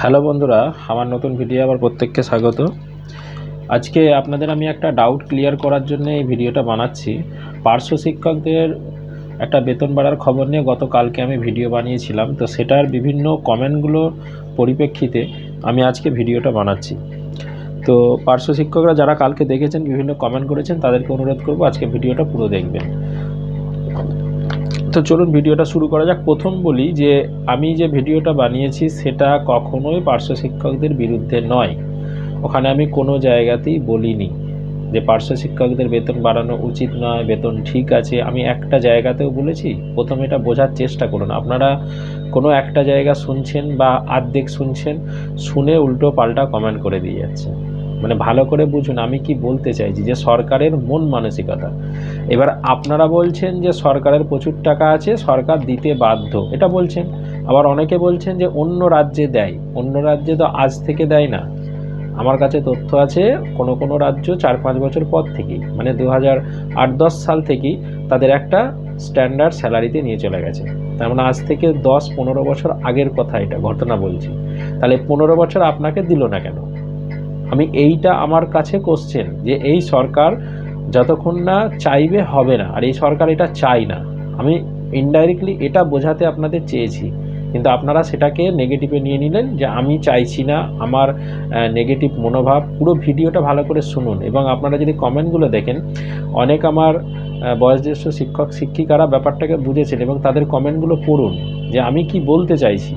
Hello বন্ধুরা, আমার নতুন ভিডিও আবার প্রত্যেককে স্বাগত। আজকে আপনাদের আমি একটা ডাউট ক্লিয়ার করার জন্য এই ভিডিওটা বানাচ্ছি। পার্শ্ব শিক্ষকদের একটা বেতন বাড়ার খবর নিয়ে গতকালকে আমি ভিডিও বানিয়েছিলাম, তো সেটার বিভিন্ন কমেন্টগুলো পরিপ্রেক্ষিতে আমি আজকে ভিডিওটা বানাচ্ছি। তো পার্শ্ব শিক্ষকরা যারা কালকে দেখেছেন, বিভিন্ন কমেন্ট করেছেন, তাদেরকে অনুরোধ করব আজকে ভিডিওটা পুরো দেখবেন। তো চলুন ভিডিওটা শুরু করা যাক। প্রথম বলি যে আমি যে ভিডিওটা বানিয়েছি সেটা কখনোই পার্শ্ব শিক্ষকদের বিরুদ্ধে নয়। ওখানে আমি কোনো জায়গাতেই বলিনি যে পার্শ্ব শিক্ষকদের বেতন বাড়ানো উচিত নয়, বেতন ঠিক আছে। আমি একটা জায়গাতেও বলেছি? প্রথমে এটা বোঝার চেষ্টা করুন। আপনারা কোনো একটা জায়গা শুনছেন বা আর্ধেক শুনছেন, শুনে উল্টো পাল্টা কমেন্ট করে দিয়ে যাচ্ছেন। মানে ভালো করে বুঝুন আমি কি বলতে চাইছি, যে সরকারের মন মানসিকতা। এবার আপনারা বলছেন যে সরকারের প্রচুর টাকা আছে, সরকার দিতে বাধ্য, এটা বলছেন। আবার অনেকে বলছেন যে অন্য রাজ্যে দেয়। অন্য রাজ্যে তো আজ থেকে দেয় না। আমার কাছে তথ্য আছে কোনো কোনো রাজ্য 4-5 বছর পর থেকেই, মানে 2008-10 সাল থেকেই তাদের একটা স্ট্যান্ডার্ড স্যালারিতে নিয়ে চলে গেছে। তার মানে আজ থেকে 10-15 বছর আগের কথা, এটা ঘটনা বলছি। তাহলে 15 বছর আপনাকে দিল না কেন? আমি এইটা আমার কাছে কোশ্চেন, যে এই সরকার যতক্ষণ না চাইবে হবে না, আর এই সরকার এটা চাই না। আমি ইনডাইরেক্টলি এটা বোঝাতে আপনাদের চেয়েছি, কিন্তু আপনারা সেটাকে নেগেটিভে নিয়ে নিলেন যে আমি চাইছি না। আমার নেগেটিভ মনোভাব। পুরো ভিডিওটা ভালো করে শুনুন, এবং আপনারা যদি কমেন্টগুলো দেখেন, অনেক আমার বয়োজ্যেষ্ঠ শিক্ষক শিক্ষিকারা ব্যাপারটাকে বুঝেছেন, এবং তাদের কমেন্টগুলো পড়ুন যে আমি কি বলতে চাইছি।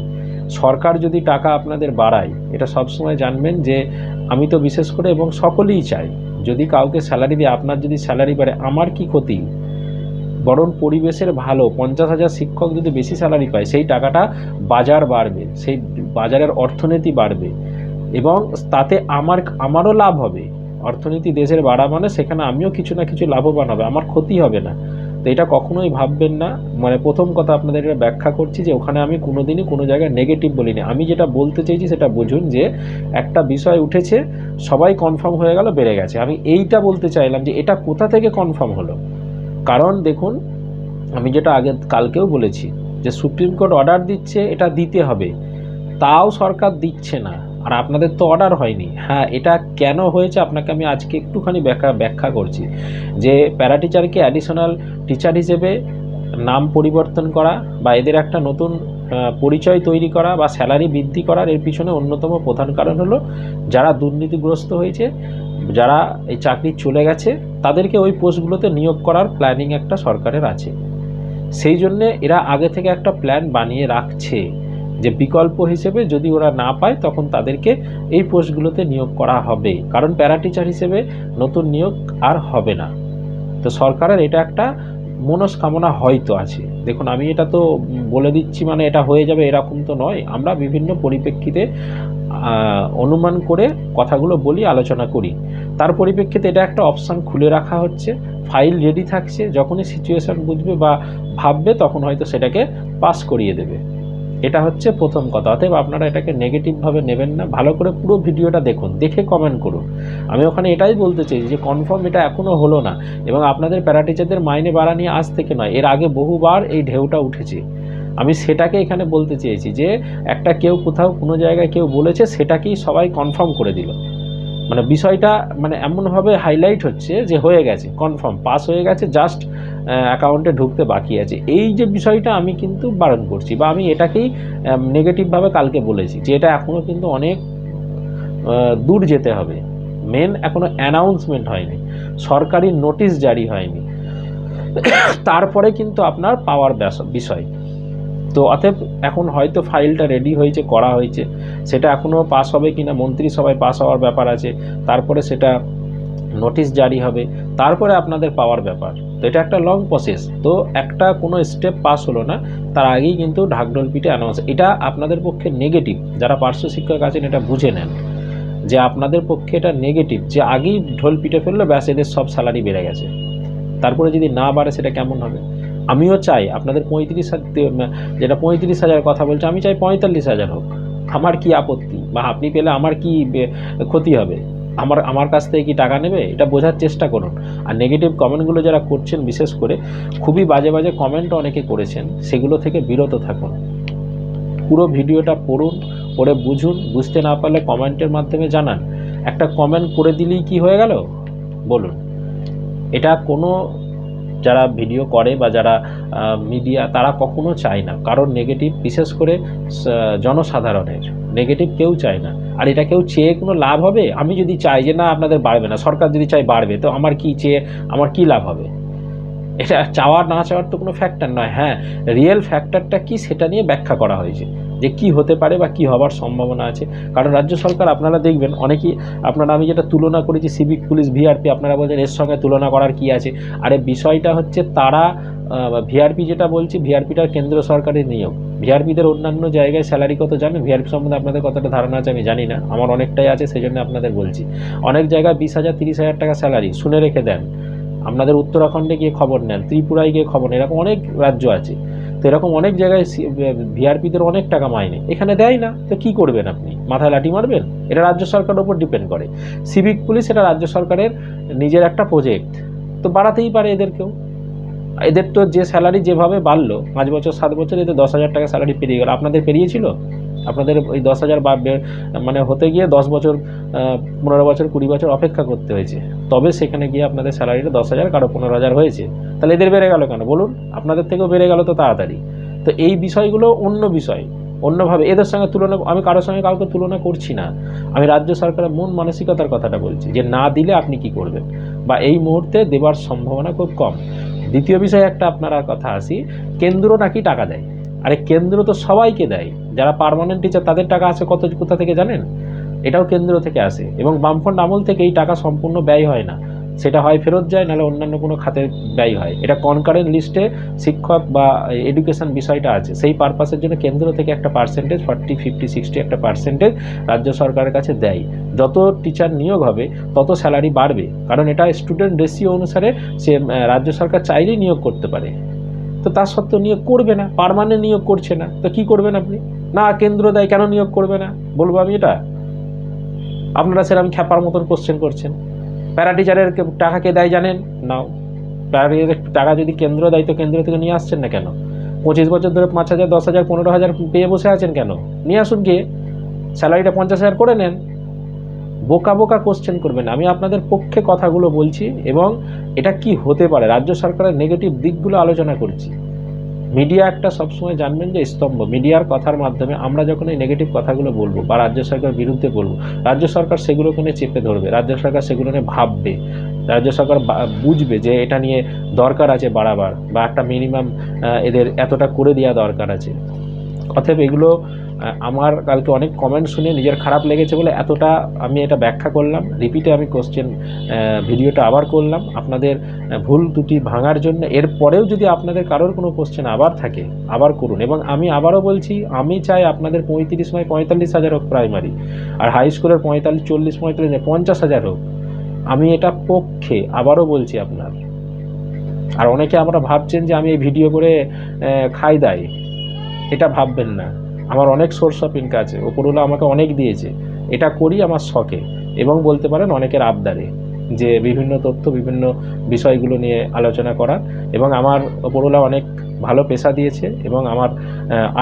সরকার যদি টাকা আপনাদের বাড়ায়, এটা সবসময় জানবেন যে আমি তো বিশেষ করে এবং সকলেই চাই, যদি কাউকে স্যালারি দিয়ে আপনার যদি স্যালারি বাড়ে আমার কি ক্ষতি? বরং পরিবেশের ভালো। 50,000 শিক্ষক যদি বেশি স্যালারি পায়, সেই টাকাটা বাজার বাড়বে, সেই বাজারের অর্থনীতি বাড়বে, এবং তাতে আমারও লাভ হবে। অর্থনীতি দেশের বাড়া মানে সেখানে আমিও কিছু না কিছু লাভবান হবে, আমার ক্ষতি হবে না। তো এটা কখনোই ভাববেন না। মানে প্রথম কথা আপনাদের এটা ব্যাখ্যা করছি যে ওখানে আমি কোনোদিনই কোনো জায়গায় নেগেটিভ বলিনি। আমি যেটা বলতে চেয়েছি সেটা বুঝুন, যে একটা বিষয় উঠেছে, সবাই কনফার্ম হয়ে গেল, বেড়ে গেছে। আমি এইটা বলতে চাইলাম যে এটা কোথা থেকে কনফার্ম হলো। কারণ দেখুন, আমি যেটা আগে কালকেও বলেছি, যে সুপ্রিম কোর্ট অর্ডার দিচ্ছে, এটা দিতে হবে, তাও সরকার দিচ্ছে না। আর আপনাদের তো অর্ডার হয়নি। হ্যাঁ, এটা কেন হয়েছে আপনাকে আমি আজকে একটুখানি ব্যাখ্যা করছি। যে প্যারা টিচারকে অ্যাডিশনাল টিচার হিসেবে নাম পরিবর্তন করা, বা এদের একটা নতুন পরিচয় তৈরি করা, বা স্যালারি বৃদ্ধি করার এর পিছনে অন্যতম প্রধান কারণ হলো যারা দুর্নীতিগ্রস্ত হয়েছে, যারা এই চাকরি চলে গেছে, তাদেরকে ওই পোস্টগুলোতে নিয়োগ করার প্ল্যানিং একটা সরকারের আছে। সেই জন্যে এরা আগে থেকে একটা প্ল্যান বানিয়ে রাখছে, যে বিকল্প হিসেবে যদি ওরা না পায়, তখন তাদেরকে এই পোস্টগুলোতে নিয়োগ করা হবে। কারণ প্যারা টিচার হিসেবে নতুন নিয়োগ আর হবে না। তো সরকারের এটা একটা মনস্কামনা হয়তো আছে। দেখুন, আমি এটা তো বলে দিচ্ছি মানে এটা হয়ে যাবে এরকম তো নয়। আমরা বিভিন্ন পরিপ্রেক্ষিতে অনুমান করে কথাগুলো বলি, আলোচনা করি। তার পরিপ্রেক্ষিতে এটা একটা অপশান খুলে রাখা হচ্ছে, ফাইল রেডি থাকছে, যখনই সিচুয়েশান বুঝবে বা ভাববে তখন হয়তো সেটাকে পাস করিয়ে দেবে। এটা হচ্ছে প্রথম কথা। অতএব আপনারা এটাকে নেগেটিভভাবে নেবেন না। ভালো করে পুরো ভিডিওটা দেখুন, দেখে কমেন্ট করুন। আমি ওখানে এটাই বলতে চাই যে কনফার্ম এটা এখনও হলো না, এবং আপনাদের প্যারা টিচারদের মাইনে বাড়া নিয়ে আজ থেকে নয়, এর আগে বহুবার এই ঢেউটা উঠেছে। আমি সেটাকে এখানে বলতে চেয়েছি, যে একটা কেউ কোথাও কোনো জায়গায় কেউ বলেছে, সেটাকেই সবাই কনফার্ম করে দিল। মানে বিষয়টা মানে এমনভাবে হাইলাইট হচ্ছে যে হয়ে গেছে, কনফার্ম পাস হয়ে গেছে, জাস্ট অ্যাকাউন্টে ঢুকতে বাকি আছে। এই যে বিষয়টা আমি কিন্তু বারণ করছি, বা আমি এটাকেই নেগেটিভভাবে কালকে বলেছি, যে এটা এখনও কিন্তু অনেক দূর যেতে হবে। মেন এখনও অ্যানাউন্সমেন্ট হয়নি, সরকারি নোটিশ জারি হয়নি, তারপরে কিন্তু আপনার পাওয়ার বিষয়। তো অতএব এখন হয়তো ফাইলটা রেডি হয়েছে, করা হয়েছে, সেটা এখনও পাস হবে কি না মন্ত্রিসভায় পাস হওয়ার ব্যাপার আছে, তারপরে সেটা নোটিশ জারি হবে, তারপরে আপনাদের পাওয়ার ব্যাপার। তো এটা একটা লং প্রসেস। তো একটা কোনো স্টেপ পাস হলো না, তার আগেই কিন্তু ঢাকঢোল পিটে অ্যানাউন্স। এটা আপনাদের পক্ষে নেগেটিভ। যারা পার্শ্ব শিক্ষক আছেন এটা বুঝে নেন, যে আপনাদের পক্ষে এটা নেগেটিভ, যে আগেই ঢোল পিটে ফেললো, ব্যাস এদের সব স্যালারি বেড়ে গেছে। তারপরে যদি না বাড়ে সেটা কেমন হবে? আমিও চাই আপনাদের 35,000 কথা বলছে, আমি চাই 45,000 হোক। আমার কি আপত্তি? বা আপনি পেলে আমার কি ক্ষতি হবে? আমার কাছ থেকে কি টাকা নেবে? এটা বোঝার চেষ্টা করুন। আর নেগেটিভ কমেন্টগুলো যারা করছেন, বিশেষ করে খুবই বাজে বাজে কমেন্টও অনেকে করেছেন, সেগুলো থেকে বিরত থাকুন। পুরো ভিডিওটা পড়ুন, পড়ে বুঝুন, বুঝতে না পারলে কমেন্টের মাধ্যমে জানান। একটা কমেন্ট করে দিলেই কি হয়ে গেল বলুন? এটা কোনো যারা ভিডিও করে বা যারা মিডিয়া তারা কখনো চায় না কারণ নেগেটিভ, বিশেষ করে জনসাধারণের নেগেটিভ কেউ চায় না। আর এটা কেউ চেয়ে কোনো লাভ হবে? আমি যদি চাই যে না আপনাদের বাড়বে না, সরকার যদি চাই বাড়বে, তো আমার কি চেয়ে আমার কি লাভ হবে? এটা চাওয়ার না চাওয়ার তো কোনো ফ্যাক্টর নয়। হ্যাঁ, রিয়েল ফ্যাক্টরটা কি সেটা নিয়ে ব্যাখ্যা করা হয়েছে যে কি হতে পারে বা কি হবার সম্ভাবনা আছে। কারণ রাজ্য সরকার আপনারা দেখবেন অনেকেই, আপনারা আমি যেটা তুলনা করেছি সিভিক পুলিশ ভিআরপি, আপনারা বলছেন এর সঙ্গে তুলনা করার কি আছে? আরে বিষয়টা হচ্ছে তারা ভিআরপি যেটা বলছি, ভিআরপিটা কেন্দ্র সরকারের নিয়োগ। ভিআরপিদের অন্যান্য জায়গায় স্যালারি কত জানেন? ভিআরপি সম্বন্ধে আপনাদের কতটা ধারণা আছে আমি জানি না, আমার অনেকটাই আছে, সেই জন্য আপনাদের বলছি। অনেক জায়গায় 20,000 30,000 টাকা স্যালারি, শুনে রেখে দেন। আপনাদের উত্তরাখণ্ডে গিয়ে খবর নেন, ত্রিপুরায় গিয়ে খবর নেন, এরকম অনেক রাজ্য আছে। তো এরকম অনেক জায়গায় ভিআরপিদের অনেক টাকা মাইনে, এখানে দেয় না, তো কী করবেন আপনি? মাথায় লাঠি মারবেন? এটা রাজ্য সরকারের উপর ডিপেন্ড করে। সিভিক পুলিশ এটা রাজ্য সরকারের নিজের একটা প্রজেক্ট, তো বাড়াতেই পারে এদেরকেও। এদের তো যে স্যালারি যেভাবে বাড়লো 5 বছর 7 বছর, এদের 10,000 টাকা স্যালারি পেরিয়ে গেল। আপনাদের পেরিয়েছিল? আপনাদের ওই 10,000 মানে হতে গিয়ে 10 বছর 15 বছর 20 বছর অপেক্ষা করতে হয়েছে, তবে সেখানে গিয়ে আপনাদের স্যালারিটা 10,000 কারো 15,000 হয়েছে। তাহলে এদের বেড়ে গেল কেন বলুন? আপনাদের থেকেও বেড়ে গেল তো তাড়াতাড়ি। তো এই বিষয়গুলো অন্য বিষয়, অন্যভাবে এদের সঙ্গে তুলনা, আমি কারোর সঙ্গে কাউকে তুলনা করছি না। আমি রাজ্য সরকারের মন মানসিকতার কথাটা বলছি যে না দিলে আপনি কি করবেন, বা এই মুহূর্তে দেবার সম্ভাবনা খুব কম। দ্বিতীয় বিষয়ে একটা আপনারা কথা আসি, কেন্দ্র নাকি টাকা দেয়। আরে কেন্দ্র তো সবাইকে দেয়, যারা পার্মানেন্ট টিচার তাদের টাকা আসে কোথা থেকে জানেন? এটাও কেন্দ্র থেকে আসে, এবং বামফ্রন্ট আমল থেকে এই টাকা সম্পূর্ণ ব্যয় হয় না, সেটা হয় ফেরত যায়, নাহলে অন্যান্য কোনো খাতে ব্যয় হয়। এটা কনকারেন্ট লিস্টে শিক্ষক বা এডুকেশন বিষয়টা আছে, সেই পারপাসের জন্য কেন্দ্র থেকে একটা পার্সেন্টেজ 40 50 60 একটা পার্সেন্টেজ রাজ্য সরকারের কাছে দেয়। যত টিচার নিয়োগ হবে তত স্যালারি বাড়বে, কারণ এটা স্টুডেন্ট রেশিও অনুসারে সে রাজ্য সরকার চাইলেই নিয়োগ করতে পারে। তো তার সত্ত্বেও নিয়োগ করবে না, পার্মানেন্ট নিয়োগ করছে না, তো কি করবেন আপনি? না কেন্দ্র দেয় কেন নিয়োগ করবে না বলবো আমি এটা? আপনারা সেরকম খ্যাপার মতন কোশ্চেন করছেন। প্যারা টিচারের টাকা কে দেয় জানেন? নাও। প্যারা টিচারের টাকা যদি কেন্দ্র দেয় তো কেন্দ্র থেকে নিয়ে আসছেন না কেন? 25 বছর ধরে 5,000 10,000 15,000 পেয়ে বসে আছেন কেন? নিয়ে আসুন গিয়ে, স্যালারিটা 50,000 করে নেন। বোকা বোকা কোশ্চেন করবেন। আমি আপনাদের পক্ষে কথাগুলো বলছি, এবং এটা কি হতে পারে রাজ্য সরকারের নেগেটিভ দিকগুলো আলোচনা করছি। মিডিয়া একটা সবসময় জানবেন যে স্তম্ভ, মিডিয়ার কথার মাধ্যমে আমরা যখন এই নেগেটিভ কথাগুলো বলবো বা রাজ্য সরকার বিরুদ্ধে বলবো, রাজ্য সরকার সেগুলোকে নিয়ে চেপে ধরবে, রাজ্য সরকার সেগুলো নিয়ে ভাববে, রাজ্য সরকার বুঝবে যে এটা নিয়ে দরকার আছে বাড়াবার, বা একটা মিনিমাম এদের এতটা করে দেওয়া দরকার আছে। অতএব এগুলো আমার কালকে অনেক কমেন্ট শুনে নিজের খারাপ লেগেছে বলে এতটা আমি এটা ব্যাখ্যা করলাম, রিপিটে আমি কোশ্চেন ভিডিওটা আবার করলাম আপনাদের ভুল ত্রুটি ভাঙার জন্য। এরপরেও যদি আপনাদের কারোর কোনো কোশ্চেন আবার থাকে আবার করুন, এবং আমি আবারও বলছি আমি চাই আপনাদের 45,000 হোক প্রাইমারি, আর হাই স্কুলের 45 40 45 50,000 হোক। আমি এটা পক্ষে আবারও বলছি আপনার। আর অনেকে আমরা ভাবছেন যে আমি এই ভিডিও করে খাই দাই, এটা ভাববেন না। আমার অনেক সোর্স অফ ইনকাম আছে, ওপরওয়ালা আমাকে অনেক দিয়েছে, এটা করি আমার শখে, এবং বলতে পারেন অনেকের আবদারে, যে বিভিন্ন তথ্য বিভিন্ন বিষয়গুলো নিয়ে আলোচনা করা। এবং আমার ওপরওয়ালা অনেক ভালো পেশা দিয়েছে, এবং আমার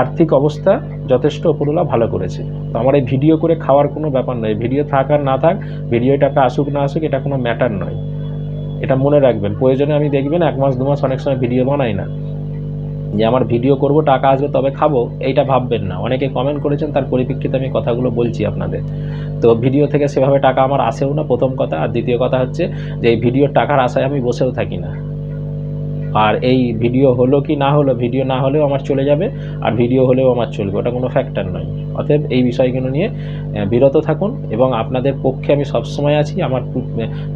আর্থিক অবস্থা যথেষ্ট ওপরওয়ালা ভালো করেছে। তো আমার এই ভিডিও করে খাওয়ার কোনো ব্যাপার নয়, ভিডিও থাক আর না থাক, ভিডিও টাকা আসুক না আসুক এটা কোনো ম্যাটার নয়, এটা মনে রাখবেন। প্রয়োজনে আমি দেখবেন 1 মাস 2 মাস অনেক সময় ভিডিও বানাই না, যে আমার ভিডিও করব টাকা আসবে তবে খাবো, এইটা ভাববেন না। অনেকে কমেন্ট করেছেন, তার পরিপ্রেক্ষিতে আমি কথাগুলো বলছি আপনাদের। তো ভিডিও থেকে সেভাবে টাকা আমার আসেও না, প্রথম কথা। আর দ্বিতীয় কথা হচ্ছে যে এই ভিডিওর টাকার আশায় আমি বসেও থাকি না। আর এই ভিডিও হলো কি না হলো, ভিডিও না হলেও আমার চলে যাবে, আর ভিডিও হলেও আমার চলবে, ওটা কোনো ফ্যাক্টর নয়। অতএব এই বিষয়গুলো নিয়ে বিরত থাকুন, এবং আপনাদের পক্ষে আমি সবসময় আছি। আমার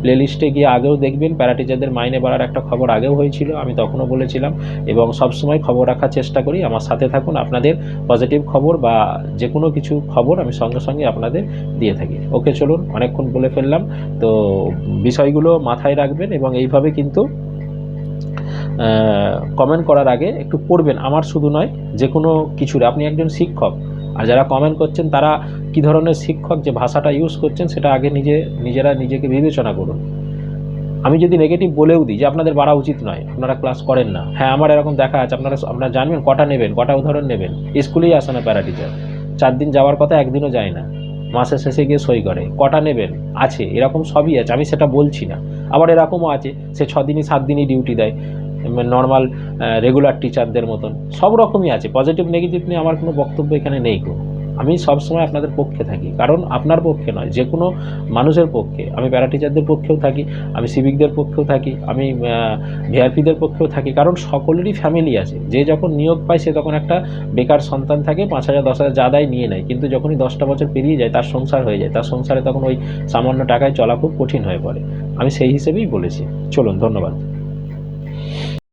প্লেলিস্টে গিয়ে আগেও দেখবেন প্যারাটিচারদের মাইনে বাড়ার একটা খবর আগেও হয়েছিল, আমি তখনও বলেছিলাম, এবং সবসময় খবর রাখার চেষ্টা করি। আমার সাথে থাকুন, আপনাদের পজিটিভ খবর বা যে কোনো কিছু খবর আমি সঙ্গে সঙ্গে আপনাদের দিয়ে থাকি। ওকে, চলুন, অনেকক্ষণ বলে ফেললাম। তো বিষয়গুলো মাথায় রাখবেন, এবং এইভাবে কিন্তু কমেন্ট করার আগে একটু পড়বেন। আমার শুধু নয়, যে কোনো কিছুর, আপনি একজন শিক্ষক, আর যারা কমেন্ট করছেন তারা কী ধরনের শিক্ষক, যে ভাষাটা ইউজ করছেন সেটা আগে নিজেরা নিজেকে বিবেচনা করুন। আমি যদি নেগেটিভ বলেও দিই যে আপনাদের বাড়া উচিত নয়, আপনারা ক্লাস করেন না, হ্যাঁ আমার এরকম দেখা আছে, আপনারা জানবেন কটা নেবেন, কটা উদাহরণ নেবেন, স্কুলেই আসে না প্যারা টিচার, 4 দিন যাওয়ার কথা, একদিনও যায় না, মাসের শেষে গিয়ে সই করে। কটা নেবেন? আছে, এরকম সবই আছে, আমি সেটা বলছি না। আবার এরকমও আছে সে 6 দিনই 7 দিনই ডিউটি দেয়, নর্মাল রেগুলার টিচারদের মতন। সব রকমই আছে, পজিটিভ নেগেটিভ নিয়ে আমার কোনো বক্তব্য এখানে নেই। আমি সবসময় আপনাদের পক্ষে থাকি, কারণ আপনার পক্ষে নয়, যে কোনো মানুষের পক্ষে। আমি প্যারা টিচারদের পক্ষেও থাকি, আমি সিভিকদের পক্ষেও থাকি, আমি ভিআরপিদের পক্ষেও থাকি, কারণ সকলেরই ফ্যামিলি আছে। যে যখন নিয়োগ পায় সে তখন একটা বেকার সন্তান থাকে, 5,000 10,000 যা দেয় নিয়ে নেয়, কিন্তু যখনই 10টা বছর পেরিয়ে যায় তার সংসার হয়ে যায়, তার সংসারে তখন ওই সামান্য টাকায় চলা খুব কঠিন হয়ে পড়ে। আমি সেই হিসেবেই বলেছি। চলুন, ধন্যবাদ।